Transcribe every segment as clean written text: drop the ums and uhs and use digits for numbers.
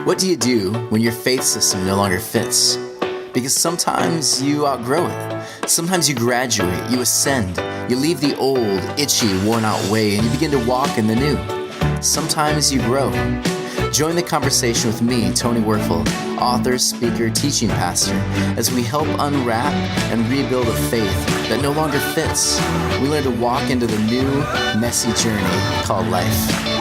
What do you do when your faith system no longer fits? Because sometimes you outgrow it. Sometimes you graduate, you ascend, you leave the old, itchy, worn-out way, and you begin to walk in the new. Sometimes you grow. Join the conversation with me, Tony Werfel, author, speaker, teaching pastor, as we help unwrap and rebuild a faith that no longer fits. We learn to walk into the new, messy journey called life.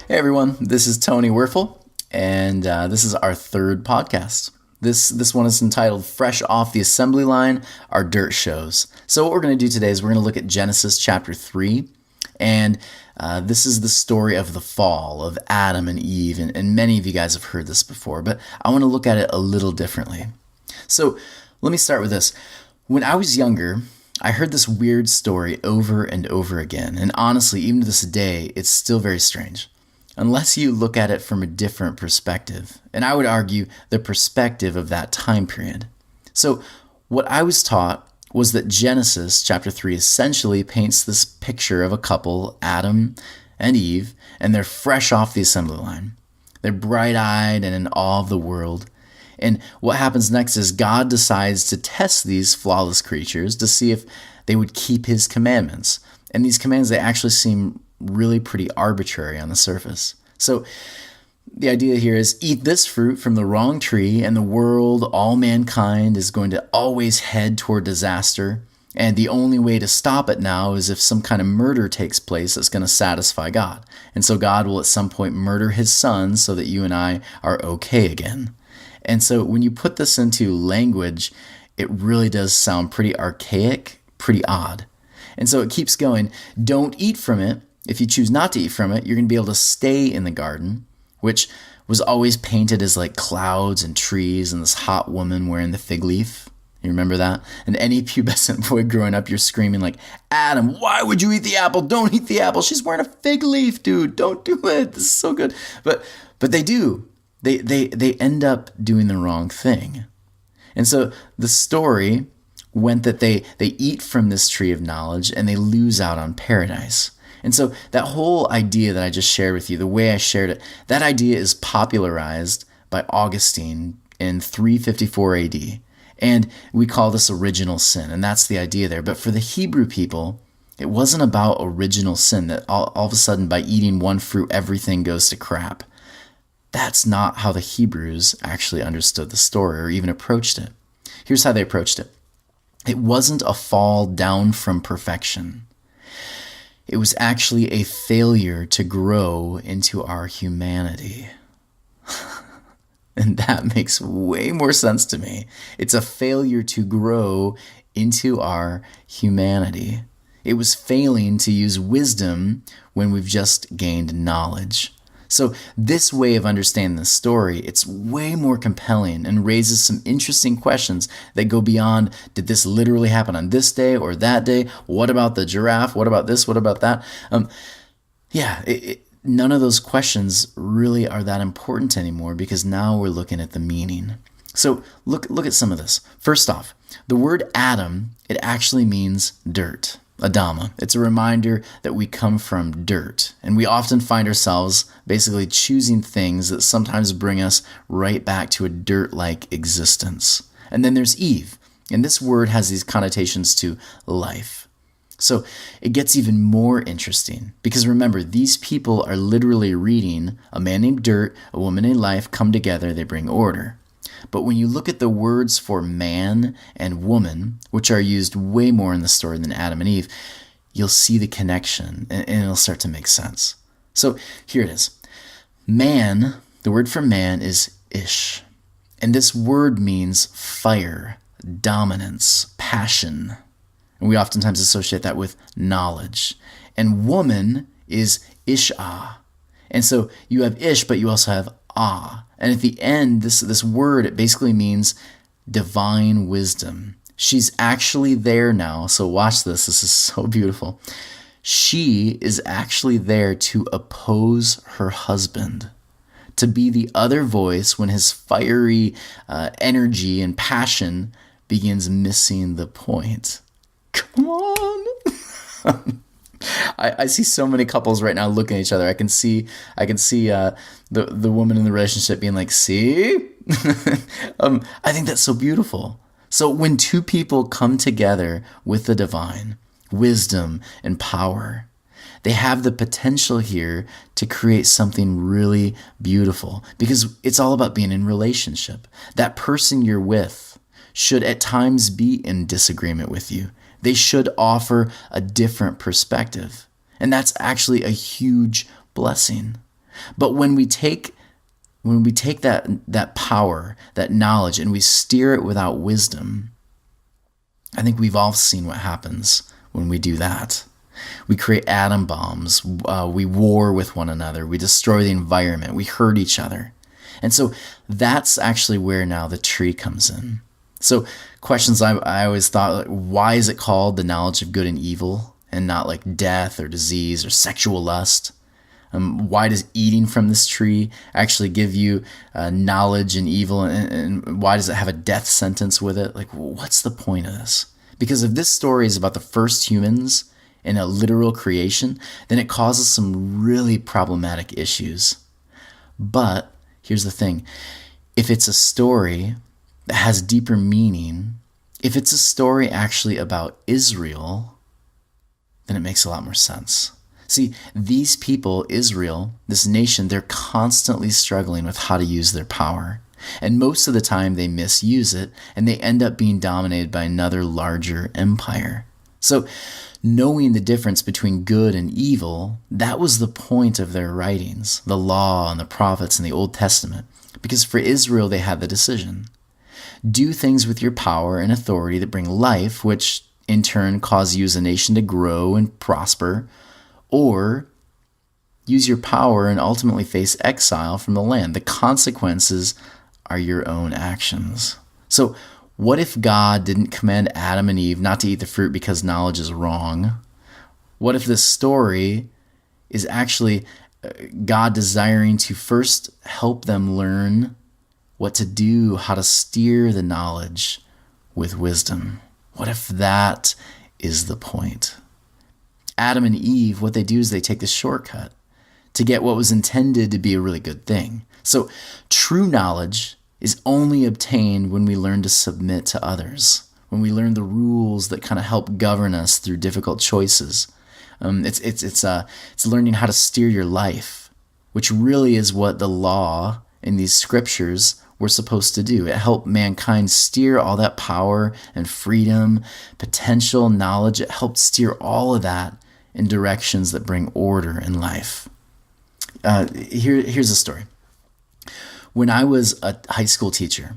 Hey everyone, this is Tony Werfel, and this is our third podcast. This one is entitled Fresh Off the Assembly Line, Our Dirt Shows. So what we're going to do today is we're going to look at Genesis chapter 3, and this is the story of the fall of Adam and Eve, and many of you guys have heard this before, but I want to look at it a little differently. So let me start with this. When I was younger, I heard this weird story over and over again, and honestly, even to this day, it's still very strange. Unless you look at it from a different perspective. And I would argue the perspective of that time period. So what I was taught was that Genesis chapter 3 essentially paints this picture of a couple, Adam and Eve, and they're fresh off the assembly line. They're bright-eyed and in awe of the world. And what happens next is God decides to test these flawless creatures to see if they would keep his commandments. And these commands, they actually seem really pretty arbitrary on the surface. So the idea here is eat this fruit from the wrong tree and the world, all mankind is going to always head toward disaster. And the only way to stop it now is if some kind of murder takes place that's going to satisfy God. And so God will at some point murder his son so that you and I are okay again. And so when you put this into language, it really does sound pretty archaic, pretty odd. And so it keeps going, don't eat from it. If you choose not to eat from it, you're going to be able to stay in the garden, which was always painted as like clouds and trees and this hot woman wearing the fig leaf. You remember that? And any pubescent boy growing up, you're screaming like, Adam, why would you eat the apple? Don't eat the apple. She's wearing a fig leaf, dude. Don't do it. This is so good. But they do. They end up doing the wrong thing. And so the story went that they eat from this tree of knowledge and they lose out on paradise. And so that whole idea that I just shared with you, the way I shared it, that idea is popularized by Augustine in 354 AD. And we call this original sin, and that's the idea there. But for the Hebrew people, it wasn't about original sin, that all of a sudden by eating one fruit, everything goes to crap. That's not how the Hebrews actually understood the story or even approached it. Here's how they approached it. It wasn't a fall down from perfection. It was actually a failure to grow into our humanity. And that makes way more sense to me. It's a failure to grow into our humanity. It was failing to use wisdom when we've just gained knowledge. So this way of understanding the story, it's way more compelling and raises some interesting questions that go beyond, did this literally happen on this day or that day? What about the giraffe? What about this? What about that? None of those questions really are that important anymore because now we're looking at the meaning. So look at some of this. First off, the word Adam, it actually means dirt. Adama. It's a reminder that we come from dirt, and we often find ourselves basically choosing things that sometimes bring us right back to a dirt-like existence. And then there's Eve, and this word has these connotations to life. So it gets even more interesting, because remember, these people are literally reading a man named Dirt, a woman named Life come together, they bring order. But when you look at the words for man and woman, which are used way more in the story than Adam and Eve, you'll see the connection and it'll start to make sense. So here it is. Man, the word for man is ish. And this word means fire, dominance, passion. And we oftentimes associate that with knowledge. And woman is ishah. And so you have ish, but you also have ah. And at the end, this word, it basically means divine wisdom. She's actually there now. So watch this. This is so beautiful. She is actually there to oppose her husband, to be the other voice when his fiery energy and passion begins missing the point. Come on. I see so many couples right now looking at each other. I can see the woman in the relationship being like, "See," I think that's so beautiful. So when two people come together with the divine, wisdom and power, they have the potential here to create something really beautiful, because it's all about being in relationship. That person you're with should at times be in disagreement with you. They should offer a different perspective. And that's actually a huge blessing. But when we take that power, that knowledge, and we steer it without wisdom, I think we've all seen what happens when we do that. We create atom bombs, we war with one another, we destroy the environment, we hurt each other. And so that's actually where now the tree comes in. So questions I always thought, like, why is it called the knowledge of good and evil and not like death or disease or sexual lust? Why does eating from this tree actually give you knowledge and evil, and why does it have a death sentence with it? Like, what's the point of this? Because if this story is about the first humans in a literal creation, then it causes some really problematic issues. But here's the thing. If it's a story that has deeper meaning, if it's a story actually about Israel, then it makes a lot more sense. See, these people, Israel, this nation, they're constantly struggling with how to use their power. And most of the time they misuse it, and they end up being dominated by another larger empire. So knowing the difference between good and evil, that was the point of their writings, the law and the prophets in the Old Testament. Because for Israel, they had the decision. Do things with your power and authority that bring life, which in turn cause you as a nation to grow and prosper, or use your power and ultimately face exile from the land. The consequences are your own actions. So what if God didn't command Adam and Eve not to eat the fruit because knowledge is wrong? What if this story is actually God desiring to first help them learn what to do, how to steer the knowledge with wisdom? What if that is the point? Adam and Eve, what they do is they take the shortcut to get what was intended to be a really good thing. So true knowledge is only obtained when we learn to submit to others, when we learn the rules that kind of help govern us through difficult choices. It's learning how to steer your life, which really is what the law in these scriptures were supposed to do. It helped mankind steer all that power and freedom, potential, knowledge. It helped steer all of that in directions that bring order in life. Here's a story. When I was a high school teacher,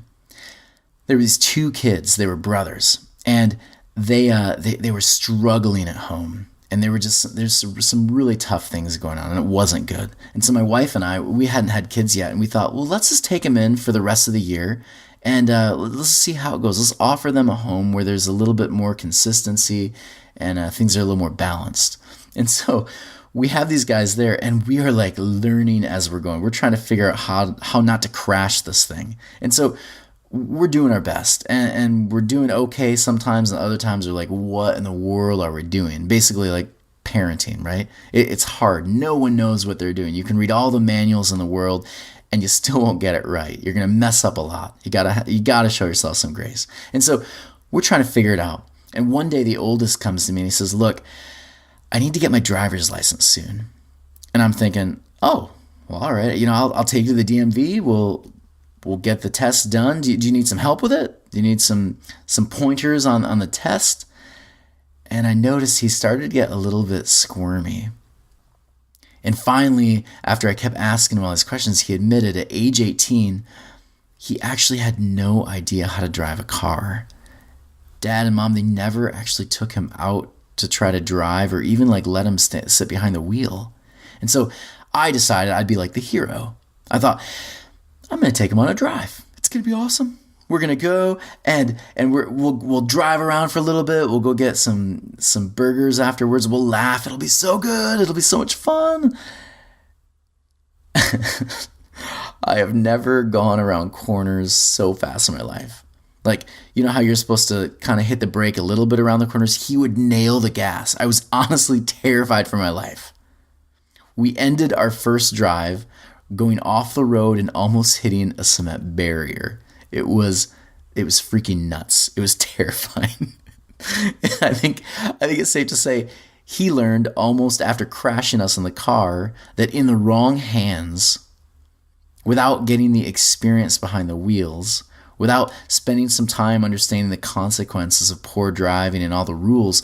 there were these two kids. They were brothers, and they were struggling at home. And there's some really tough things going on, and it wasn't good. And so my wife and I, we hadn't had kids yet, and we thought, well, let's just take them in for the rest of the year, and let's see how it goes. Let's offer them a home where there's a little bit more consistency, and things are a little more balanced. And so we have these guys there, and we are like learning as we're going. We're trying to figure out how not to crash this thing. And so we're doing our best, and we're doing okay sometimes, and other times we're like, what in the world are we doing? Basically like parenting, right? It's hard. No one knows what they're doing. You can read all the manuals in the world, and you still won't get it right. You're going to mess up a lot. You gotta show yourself some grace. And so we're trying to figure it out. And one day the oldest comes to me and he says, look, I need to get my driver's license soon. And I'm thinking, oh, well, all right. I'll take you to the DMV. We'll get the test done. Do you need some help with it? Do you need some pointers on the test? And I noticed he started to get a little bit squirmy. And finally, after I kept asking him all these questions, he admitted at age 18, he actually had no idea how to drive a car. Dad and Mom, they never actually took him out to try to drive or even like let him sit behind the wheel. And so I decided I'd be like the hero. I thought, I'm going to take him on a drive. It's going to be awesome. We're going to go and we'll drive around for a little bit. We'll go get some burgers afterwards. We'll laugh. It'll be so good. It'll be so much fun. I have never gone around corners so fast in my life. Like, you know how you're supposed to kind of hit the brake a little bit around the corners? He would nail the gas. I was honestly terrified for my life. We ended our first drive going off the road and almost hitting a cement barrier. It was freaking nuts. It was terrifying. I think it's safe to say he learned almost after crashing us in the car that in the wrong hands, without getting the experience behind the wheels, without spending some time understanding the consequences of poor driving and all the rules,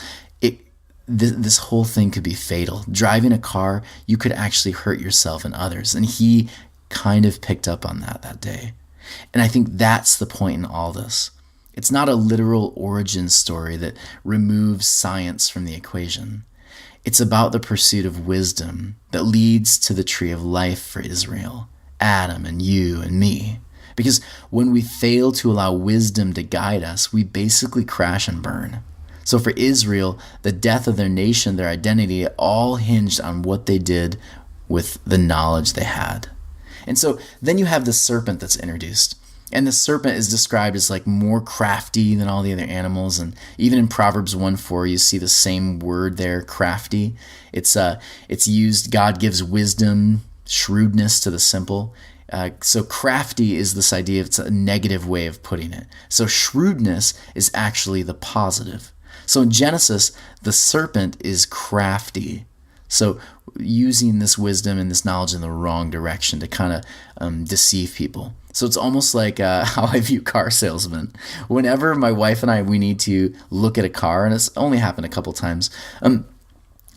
this whole thing could be fatal. Driving a car, you could actually hurt yourself and others. And he kind of picked up on that day. And I think that's the point in all this. It's not a literal origin story that removes science from the equation. It's about the pursuit of wisdom that leads to the tree of life for Israel, Adam and you and me. Because when we fail to allow wisdom to guide us, we basically crash and burn. So for Israel, the death of their nation, their identity, all hinged on what they did with the knowledge they had. And so then you have the serpent that's introduced. And the serpent is described as like more crafty than all the other animals. And even in Proverbs 1:4, you see the same word there, crafty. It's used, God gives wisdom, shrewdness to the simple. So crafty is this idea, it's a negative way of putting it. So shrewdness is actually the positive. So in Genesis, the serpent is crafty. So using this wisdom and this knowledge in the wrong direction to kind of deceive people. So it's almost like how I view car salesmen. Whenever my wife and I, we need to look at a car, and it's only happened a couple times,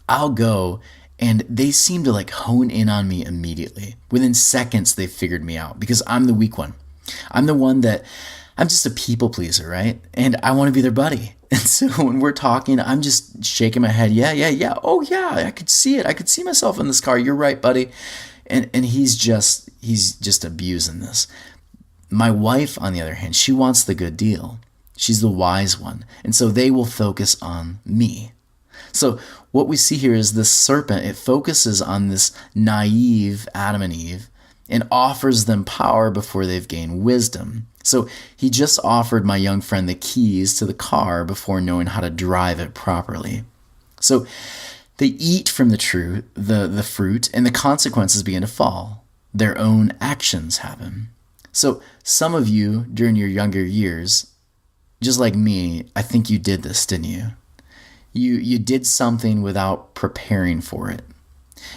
I'll go and they seem to like hone in on me immediately. Within seconds, they figured me out because I'm the weak one. I'm the one that I'm just a people pleaser, right? And I want to be their buddy. And so when we're talking, I'm just shaking my head. Yeah. Oh yeah, I could see it. I could see myself in this car. You're right, buddy. And he's just abusing this. My wife, on the other hand, she wants the good deal. She's the wise one. And so they will focus on me. So what we see here is this serpent, it focuses on this naive Adam and Eve and offers them power before they've gained wisdom. So he just offered my young friend the keys to the car before knowing how to drive it properly. So they eat from the fruit, and the consequences begin to fall. Their own actions happen. So some of you during your younger years, just like me, I think you did this, didn't you? You did something without preparing for it.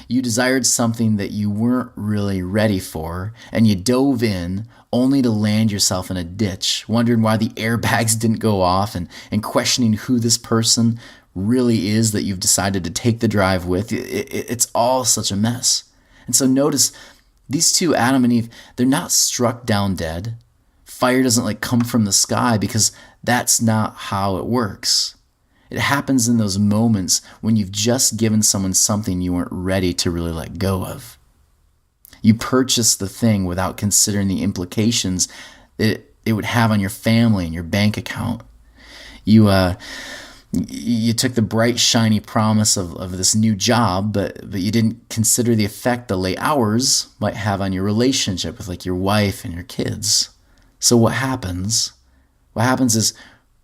You desired something that you weren't really ready for, and you dove in only to land yourself in a ditch, wondering why the airbags didn't go off and questioning who this person really is that you've decided to take the drive with. It's all such a mess. And so notice these two, Adam and Eve, they're not struck down dead. Fire doesn't like come from the sky because that's not how it works. It happens in those moments when you've just given someone something you weren't ready to really let go of. You purchase the thing without considering the implications that it would have on your family and your bank account. You took the bright, shiny promise of this new job, but you didn't consider the effect the late hours might have on your relationship with like your wife and your kids. So what happens? What happens is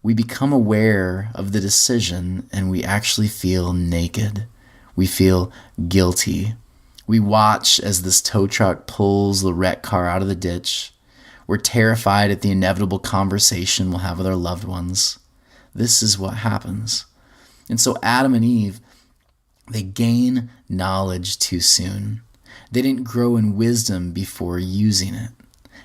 we become aware of the decision and we actually feel naked. We feel guilty. We watch as this tow truck pulls the wrecked car out of the ditch. We're terrified at the inevitable conversation we'll have with our loved ones. This is what happens. And so Adam and Eve, they gain knowledge too soon. They didn't grow in wisdom before using it.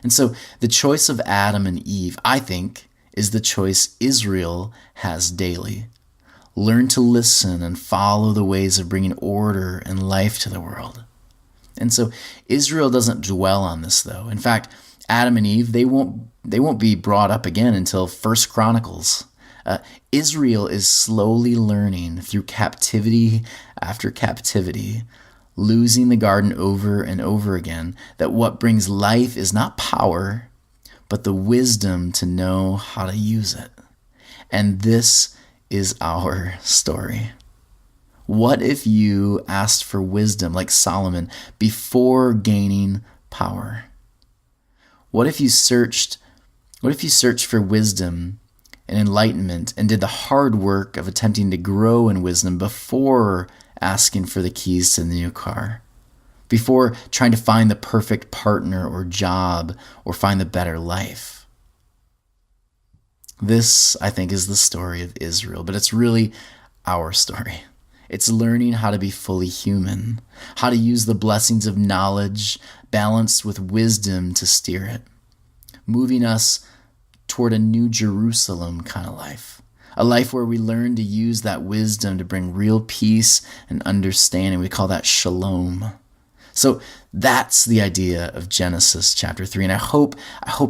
And so the choice of Adam and Eve, I think, is the choice Israel has daily. Learn to listen and follow the ways of bringing order and life to the world. And so Israel doesn't dwell on this, though. In fact, Adam and Eve, they won't be brought up again until 1 Chronicles. Israel is slowly learning through captivity after captivity, losing the garden over and over again, that what brings life is not power, but the wisdom to know how to use it. And this is our story. What if you asked for wisdom like Solomon before gaining power? What if you searched What if you searched for wisdom and enlightenment and did the hard work of attempting to grow in wisdom before asking for the keys to the new car? Before trying to find the perfect partner or job or find the better life? This, I think, is the story of Israel, but it's really our story. It's learning how to be fully human, how to use the blessings of knowledge balanced with wisdom to steer it, moving us toward a new Jerusalem kind of life, a life where we learn to use that wisdom to bring real peace and understanding. We call that shalom. So that's the idea of Genesis chapter 3. And I hope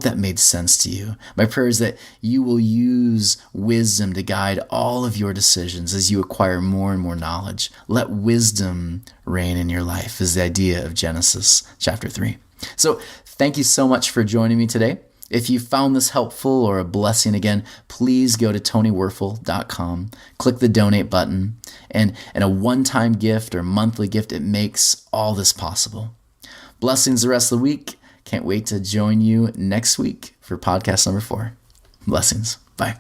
that made sense to you. My prayer is that you will use wisdom to guide all of your decisions as you acquire more and more knowledge. Let wisdom reign in your life is the idea of Genesis chapter 3. So thank you so much for joining me today. If you found this helpful or a blessing, again, please go to tonywerfel.com, click the donate button, and a one-time gift or monthly gift, it makes all this possible. Blessings the rest of the week. Can't wait to join you next week for podcast number 4. Blessings. Bye.